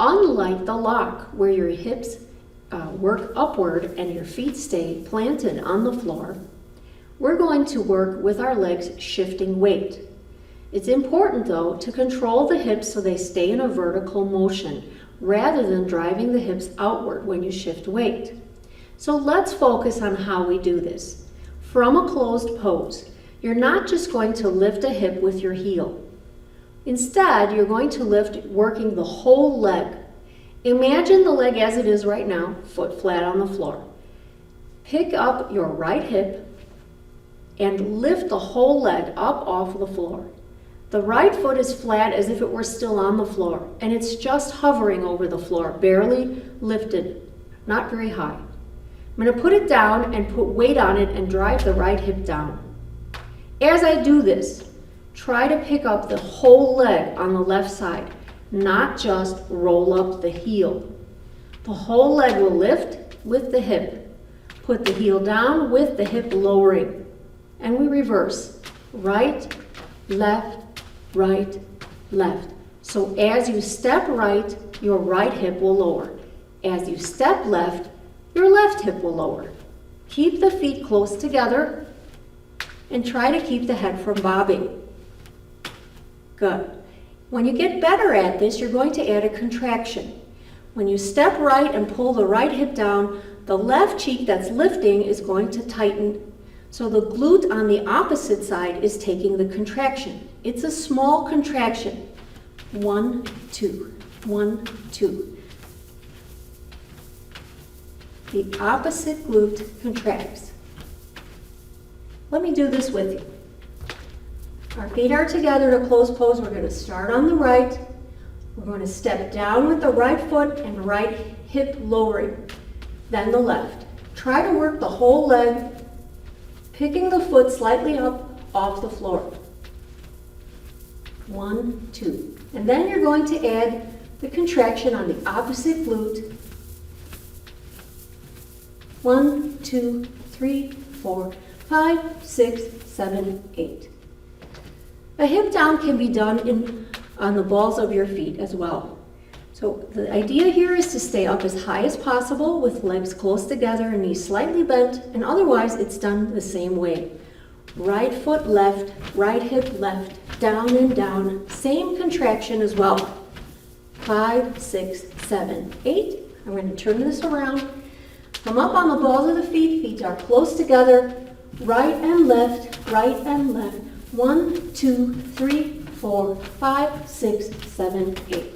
Unlike the lock, where your hips work upward and your feet stay planted on the floor, we're going to work with our legs shifting weight. It's important, though, to control the hips so they stay in a vertical motion rather than driving the hips outward when you shift weight. So let's focus on how we do this. From a closed pose, you're not just going to lift a hip with your heel. Instead, you're going to lift working the whole leg. Imagine the leg as it is right now, foot flat on the floor. Pick up your right hip and lift the whole leg up off the floor. The right foot is flat as if it were still on the floor, and it's just hovering over the floor, barely lifted, not very high. I'm going to put it down and put weight on it and drive the right hip down. As I do this, try to pick up the whole leg on the left side, not just roll up the heel. The whole leg will lift with the hip. Put the heel down with the hip lowering. And we reverse. Right, left, right, left. So as you step right, your right hip will lower. As you step left, your left hip will lower. Keep the feet close together and try to keep the head from bobbing. Good. When you get better at this, you're going to add a contraction. When you step right and pull the right hip down, the left cheek that's lifting is going to tighten. So the glute on the opposite side is taking the contraction. It's a small contraction. 1, 2, 1, 2. The opposite glute contracts. Let me do this with you. Our feet are together in a closed pose. We're going to start on the right. We're going to step down with the right foot and right hip lowering. Then the left. Try to work the whole leg, picking the foot slightly up off the floor. 1, 2. And then you're going to add the contraction on the opposite glute. 1, 2, 3, 4, 5, 6, 7, 8. A hip down can be done on the balls of your feet as well. So the idea here is to stay up as high as possible with legs close together and knees slightly bent, and otherwise it's done the same way. Right foot left, right hip left, down and down, same contraction as well. 5, 6, 7, 8. I'm going to turn this around. Come up on the balls of the feet. Feet are close together. Right and left, right and left. 1, 2, 3, 4, 5, 6, 7, 8.